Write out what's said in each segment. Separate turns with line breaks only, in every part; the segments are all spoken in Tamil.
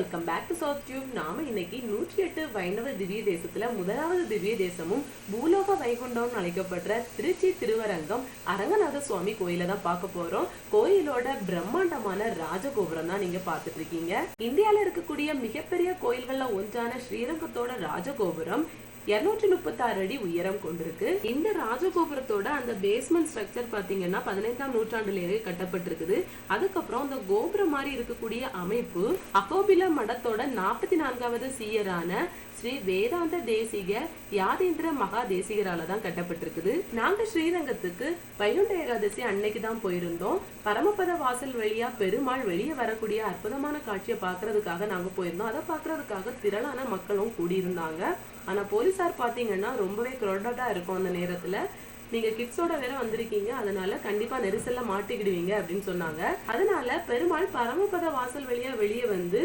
Welcome back to South Tube. நாம இன்னைக்கு 108 வைணவ திவ்ய தேசத்துல முதலாவது திவ்ய தேசமும் பூலோக வைகுண்டம் அழைக்கப்படுற திருச்சி திருவரங்கம் அரங்கநாத சுவாமி கோயில தான் பார்க்க போறோம். கோயிலோட பிரம்மாண்டமான ராஜகோபுரம் தான் நீங்க பாத்துட்டு இருக்கீங்க. இந்தியால இருக்கக்கூடிய மிகப்பெரிய கோயில்கள்ல ஒன்றான ஸ்ரீரங்கத்தோட ராஜகோபுரம் 236 அடி உயரம் கொண்டிருக்கு. இந்த ராஜகோபுரத்தோட அந்த பேஸ்மெண்ட் ஸ்ட்ரக்சர் பாத்தீங்கன்னா 15ஆம் நூற்றாண்டுலேயே கட்டப்பட்டிருக்குது. அதுக்கப்புறம் அந்த கோபுரம் மாதிரி இருக்கக்கூடிய அமைப்பு அகோபில மடத்தோட 44வது சீயரான ஸ்ரீ வேதாந்த தேசிக யாதேந்திர மகா தேசிகரால தான் கட்டப்பட்டிருக்குது. நாங்க ஸ்ரீரங்கத்துக்கு வைகுண்ட ஏகாதசி அன்னைக்கு தான் போயிருந்தோம். பரமபத வாசல் வழியா பெருமாள் வெளியே வரக்கூடிய அற்புதமான காட்சியை பாக்குறதுக்காக நாங்க போயிருந்தோம். அதை பாக்குறதுக்காக திரளான மக்களும் கூடியிருந்தாங்க. ஆனா போலீசார் பாத்தீங்கன்னா ரொம்பவே கிரௌடடா இருக்கும். அந்த நேரத்துல நீங்க கிட்ஸோட வேற வந்திருக்கீங்க, அதனால கண்டிப்பா நெரிசல்ல மாட்டிக்கிடுவீங்க அப்படின்னு சொன்னாங்க. அதனால பெருமாள் பரமபத வாசல் வழியா வெளியே வந்து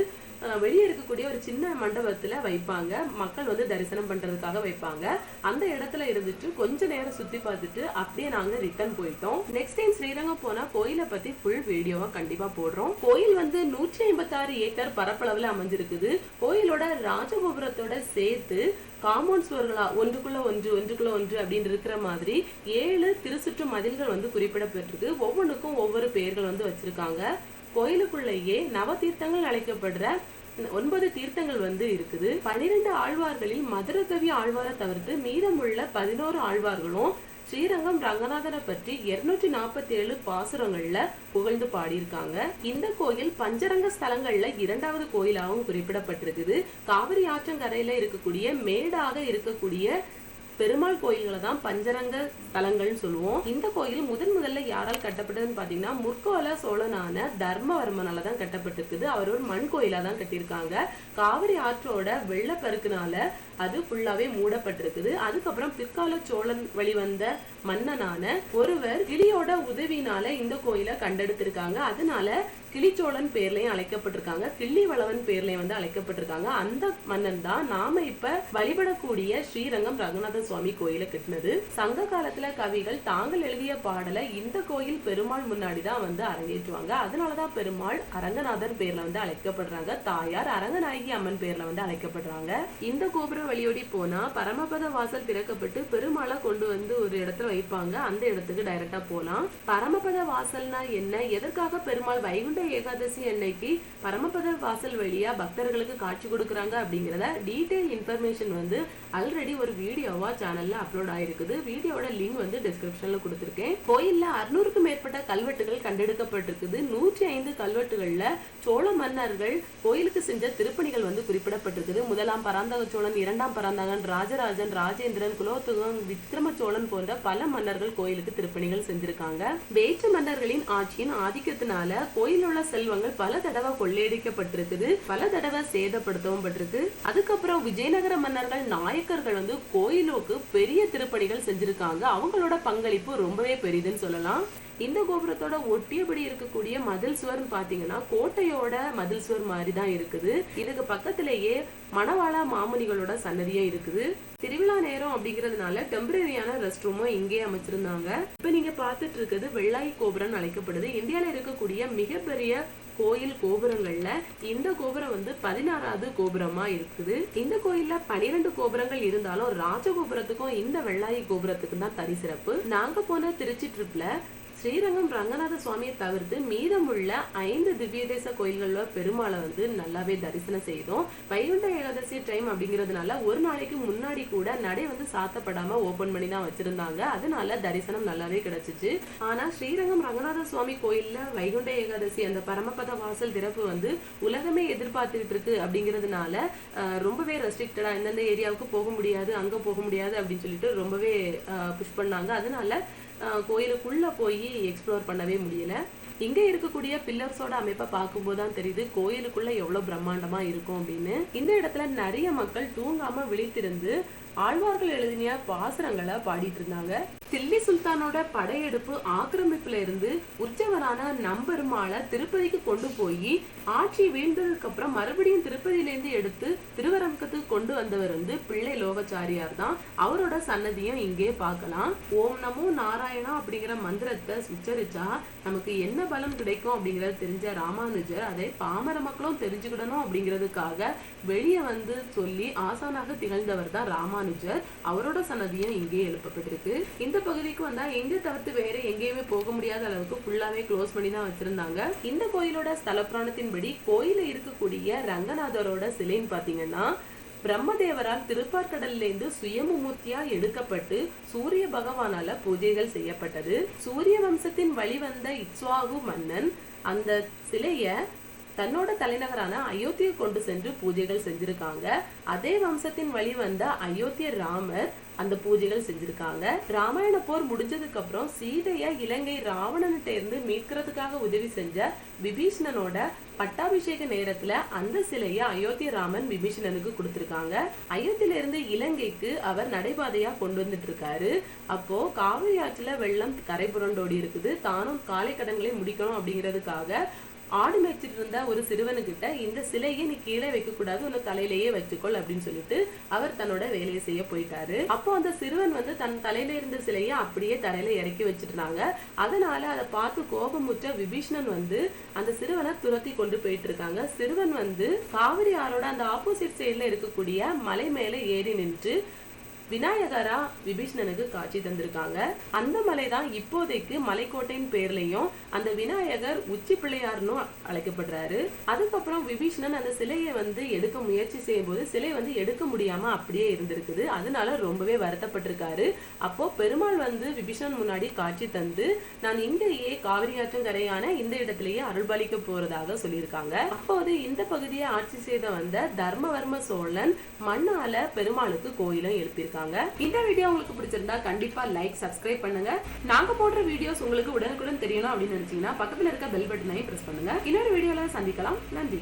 வெளியே இருக்கக்கூடிய ஒரு சின்ன மண்டபத்துல வைப்பாங்க. மக்கள் வந்து தரிசனம் பண்றதுக்காக வைப்பாங்க. அந்த இடத்துல இருந்துட்டு கொஞ்ச நேரம் சுத்தி பார்த்துட்டு அப்படியே நாங்க ரிட்டர்ன் போயிட்டோம். நெக்ஸ்ட் டைம் ஸ்ரீரங்கம் போனா கோயிலை பத்தி ஃபுல் வீடியோவா கண்டிப்பா போடுறோம். கோயில் வந்து 156 ஏக்கர் பரப்பளவுல அமைஞ்சிருக்குது. கோயிலோட ராஜகோபுரத்தோட சேர்த்து காம்பவுண்ட் சுவர்களா ஒன்றுக்குள்ள ஒன்று அப்படின்னு இருக்கிற மாதிரி 7 திருச்சுற்று மதில்கள் வந்து குறிப்பிடப்பட்டிருக்கு. ஒவ்வொன்றுக்கும் ஒவ்வொரு பெயர்கள் வந்து வச்சிருக்காங்க. கோயிலுக்குள்ளேயே நவ தீர்த்தங்கள் அழைக்கப்படுற 9 தீர்த்தங்கள் வந்து இருக்குது. 12 ஆழ்வார்களில் மதுரகவி ஆழ்வாரை தவிர்த்து மீதமுள்ள 11 ஆழ்வார்களும் ஸ்ரீரங்கம் ரங்கநாதனை பற்றி 247 பாசுரங்கள்ல புகழ்ந்து பாடியிருக்காங்க. இந்த கோயில் பஞ்சரங்க ஸ்தலங்கள்ல 2வது கோயிலாகவும் குறிப்பிடப்பட்டிருக்குது. காவிரி ஆற்றங்கரையில இருக்கக்கூடிய மேடாக இருக்கக்கூடிய பெருமாள் கோயில்களை தான் பஞ்சரங்க ஸ்தலங்கள்னு சொல்லுவோம். இந்த கோயில் முதல்ல யாரால் கட்டப்பட்டதுன்னு பாத்தீங்கன்னா முற்கால சோழனான தர்மவர்மனால தான் கட்டப்பட்டிருக்குது. அவர் ஒரு மண் கோயிலா தான் கட்டியிருக்காங்க. காவிரி ஆற்றோட வெள்ளப்பெருக்குனால அது ஃபுல்லாவே மூடப்பட்டிருக்குது. அதுக்கப்புறம் பிற்கால சோழன் வழிவந்த மன்னனான ஒருவர் கிளியோட உதவினால இந்த கோயிலை கண்டெடுத்திருக்காங்க. அதனால கிளிச்சோழன் பேர்லயும் அழைக்கப்பட்டிருக்காங்க, கிள்ளி வளவன் பேர்லயும் வந்து அழைக்கப்பட்டிருக்காங்க. அந்த மன்னன் தான் நாம இப்ப வழிபடக்கூடிய ஸ்ரீரங்கம் ரங்கநாத சுவாமி கோயிலை கட்டினது. சங்க காலத்துல கவிகள் தாங்கள் எழுதிய பாடலை இந்த கோயில் பெருமாள் முன்னாடிதான் வந்து அரங்கேற்றுவாங்க. அதனாலதான் பெருமாள் அரங்கநாதர் பேர்ல வந்து அழைக்கப்படுறாங்க. தாயார் அரங்கநாயகி அம்மன் பேர்ல வந்து அழைக்கப்படுறாங்க. இந்த கோபுர வழியோடி போனா பரமபத வாசல் திறக்கப்பட்டு பெருமாளை கொண்டு வந்து ஒரு இடத்துல வைப்பாங்க. அந்த இடத்துக்கு டைரக்டா போலாம். பரமபத வாசல்னா என்ன, எதற்காக பெருமாள் வைகுண்ட ஏகாதசி அன்னைக்கு பரமபத வாசல் வழியா பக்தர்களுக்கு காட்சி கொடுக்கறாங்க அப்படிங்கறத டீடைல் இன்ஃபர்மேஷன் வந்து ஆல்ரெடி ஒரு வீடியோவா சேனல்ல அப்லோட் ஆயிருக்குது. வீடியோட லிங்க் வந்து டிஸ்கிரிப்ஷன்ல கொடுத்திருக்கேன். கோயில்ல 600க்கும் மேற்பட்ட கல்வெட்டுகள் கண்டெடுக்கப்பட்டிருக்குது. 105 கல்வெட்டுகள்ல சோழ மன்னர்கள் கோயிலுக்கு செஞ்ச திருப்பணிகள் வந்து குறிப்பிடப்பட்டிருக்குது. முதலாம் பராந்தக சோழன், 2ஆம் பராந்தகன், ராஜராஜன், ராஜேந்திரன், குலோத்துகன், விக்ரம சோழன் போன்ற பல மன்னர்கள் கோயிலுக்கு திருப்பணிகள் செஞ்சிருக்காங்க. வேற்று மன்னர்களின் ஆட்சியின் ஆதிக்கத்தினால கோயில் உள்ள செல்வங்கள் பல தடவை கொள்ளையடிக்கப்பட்டிருக்குது, பல தடவை சேதப்படுத்தவும் பட்டிருக்கு. அதுக்கப்புறம் விஜயநகர மன்னர்கள், நாயக்கர்கள் வந்து கோயிலுக்கு பெரிய திருப்பணிகள் செஞ்சிருக்காங்க. அவங்களோட பங்களிப்பு ரொம்பவே பெரிதுன்னு சொல்லலாம். இந்த கோபுரத்தோட ஒட்டியபடி இருக்கக்கூடிய மதில் சுவர் பாத்தீங்கன்னா கோட்டையோட மதில் சுவர் மாதிரி தான் இருக்குது. இதுக்கு பக்கத்திலேயே மணவாளா மாமுனிகளோட சன்னதியே இருக்குது. திருவிழா நேரம் அப்படிங்கறதுனால டெம்பரரியான ரெஸ்ட் ரூமும் இங்கே அமைச்சிருந்தாங்க. இப்ப நீங்க பாத்துட்டு இருக்கிறது வெள்ளாய் கோபுரம் அழைக்கப்படுது. இந்தியால இருக்கக்கூடிய மிகப்பெரிய கோயில் கோபுரங்கள்ல இந்த கோபுரம் வந்து 16வது கோபுரமா இருக்குது. இந்த கோயில்ல 12 கோபுரங்கள் இருந்தாலும் ராஜகோபுரத்துக்கும் இந்த வெள்ளாயி கோபுரத்துக்கும் தான் தனி சிறப்பு. நாங்க போன திருச்சி ட்ரிப்ல ஸ்ரீரங்கம் ரங்கநாத சுவாமியை தவிர்த்து மீதமுள்ள 5 திவ்ய தேச கோயில்கள்ல பெருமாளை வந்து நல்லாவே தரிசனம் செய்தோம். வைகுண்ட ஏகாதசி டைம் அப்படிங்கறதுனால ஒரு நாளைக்கு முன்னாடி கூட நடை வந்து சாத்தப்படாம ஓபன் பண்ணி தான் வச்சிருந்தாங்க. அதனால தரிசனம் நல்லாவே கிடைச்சிச்சு. ஆனா ஸ்ரீரங்கம் ரங்கநாத சுவாமி கோயில்ல வைகுண்ட ஏகாதசி அந்த பரமபத வாசல் திறப்பு வந்து உலகமே எதிர்பார்த்துக்கிட்டு இருக்கு அப்படிங்கறதுனால ரொம்பவே ரெஸ்ட்ரிக்டடா எந்தெந்த ஏரியாவுக்கு போக முடியாது, அங்க போக முடியாது அப்படின்னு சொல்லிட்டு ரொம்பவே புஷ் பண்ணாங்க. அதனால கோயிலுக்குள்ள போய் எக்ஸ்ப்ளோர் பண்ணவே முடியல. இங்க இருக்கக்கூடிய பில்லர்ஸோட அமைப்பை பார்க்கும்போது தான் தெரியுது கோயிலுக்குள்ள எவ்வளவு பிரம்மாண்டமா இருக்கும் அப்படின்னு. இந்த இடத்துல நிறைய மக்கள் தூங்காம விழித்திருந்து ஆழ்வார்கள் எழுதிய பாசுரங்களை பாடிட்டு இருந்தாங்க. தில்லி சுல்தானோட படையெடுப்பு ஆக்கிரமிப்புல இருந்து உற்சவரான நம்பெருமாளை திருப்பதிக்கு கொண்டு போய் ஆட்சி வீழ்ந்ததுக்கு அப்புறம் மறுபடியும் திருப்பதியில இருந்து எடுத்து திருவரங்கத்துக்கு கொண்டு வந்தவர் வந்து பிள்ளை லோகச்சாரியார் தான். அவரோட சன்னதியும் இங்கே பார்க்கலாம். ஓம் நமோ நாராயண நாராயணா அப்படிங்கிற மந்திரத்தை உச்சரிச்சா நமக்கு என்ன பலம் கிடைக்கும் அப்படிங்கறது தெரிஞ்ச ராமானுஜர் அதை பாமர மக்களும் தெரிஞ்சுக்கிடணும் அப்படிங்கிறதுக்காக வெளியே வந்து சொல்லி ஆசானாக திகழ்ந்தவர் தான் ராமானுஜர். அவரோட சன்னதியும் இங்கே எழுப்பப்பட்டிருக்கு. இந்த பகுதிக்கு வந்தா எங்க தவிர்த்து வேற எங்கேயுமே போக முடியாத அளவுக்கு ஃபுல்லாவே க்ளோஸ் பண்ணி தான் வச்சிருந்தாங்க. இந்த கோயிலோட ஸ்தல புராணத்தின்படி கோயில இருக்கக்கூடிய ரங்கநாதரோட சிலைன்னு பாத்தீங்கன்னா பிரம்மதேவரால் திருப்பார்கடல்ல இருந்து சுயமுமூர்த்தியா எடுக்கப்பட்டு சூரிய பகவானால பூஜைகள் செய்யப்பட்டது. சூரிய வம்சத்தின் வழிவந்த இக்ஷ்வாகு மன்னன் அந்த சிலைய தன்னோட தலைநகரான அயோத்தியை கொண்டு சென்று பூஜைகள் செஞ்சிருக்காங்க. அதே வம்சத்தின் வழி வந்த அயோத்திய ராமர் அந்த பூஜைகள் செஞ்சிருக்காங்க. ராமாயண போர் முடிஞ்சதுக்கு அப்புறம் சீதைய இலங்கை ராவணன்கிட்ட இருந்து மீட்கிறதுக்காக உதவி செஞ்ச விபீஷணனோட பட்டாபிஷேக நேரத்துல அந்த சிலைய அயோத்திய ராமன் விபீஷணனுக்கு கொடுத்திருக்காங்க. அயோத்தியில இருந்து இலங்கைக்கு அவர் நடைபாதையா கொண்டு வந்துட்டு இருக்காரு. அப்போ காவிரி ஆற்றுல வெள்ளம் கரை புரண்டோடி இருக்குது. தானும் காலை கடன்களை முடிக்கணும் அப்படிங்கிறதுக்காக ஆடு மேய்ச்சிட்டு இருந்த ஒரு சிறுவனுக்கிட்ட இந்த சிலையை நீ கீழே வைக்க கூடாது, உன்னை தலையிலேயே வச்சுக்கொள் அப்படின்னு சொல்லிட்டு அவர் தன்னோட வேலையை செய்ய போயிட்டாரு. அப்போ அந்த சிறுவன் வந்து தன் தலையில இருந்த சிலையை அப்படியே தரையில இறக்கி வச்சிருந்தாங்க. அதனால அதை பார்த்து கோபமுற்ற விபீஷணன் வந்து அந்த சிறுவனை துரத்தி கொண்டு போயிட்டு இருக்காங்க. சிறுவன் வந்து காவிரி ஆறோட அந்த ஆப்போசிட் சைட்ல இருக்கக்கூடிய மலை மேல ஏறி நின்று விநாயகரா விபீஷணனுக்கு காட்சி தந்திருக்காங்க. அந்த மலைதான் இப்போதைக்கு மலைக்கோட்டையின் பேர்லயும் அந்த விநாயகர் உச்சி பிள்ளையார்னு அழைக்கப்படுறாரு. அதுக்கப்புறம் விபீஷணன் அந்த சிலையை வந்து எடுக்க முயற்சி செய்யும் போது சிலை வந்து எடுக்க முடியாம அப்படியே இருந்திருக்குது. அதனால ரொம்பவே வருத்தப்பட்டிருக்காரு. அப்போ பெருமாள் வந்து விபீஷணன் முன்னாடி காட்சி தந்து நான் இங்கேயே காவிரி ஆற்றங்கரையான இந்த இடத்திலேயே அருள்பாலிக்க போறதாக சொல்லியிருக்காங்க. அப்போது இந்த பகுதியை ஆட்சி செய்த வந்த தர்மவர்ம சோழன் மண்ணால பெருமாளுக்கு கோயிலும் எழுப்பியிருக்காங்க. இந்த வீடியோ உங்களுக்கு பிடிச்சிருந்தா கண்டிப்பா லைக், சப்ஸ்கிரைப் பண்ணுங்க. நாங்க போடுற வீடியோஸ் உங்களுக்கு உடனுக்குடன் தெரியணும் அப்படின்னு நினைச்சீங்கன்னா பக்கத்துல இருக்க பெல் பட்டனையும் பிரஸ் பண்ணுங்க. இன்னொரு வீடியோல சந்திக்கலாம். நன்றி.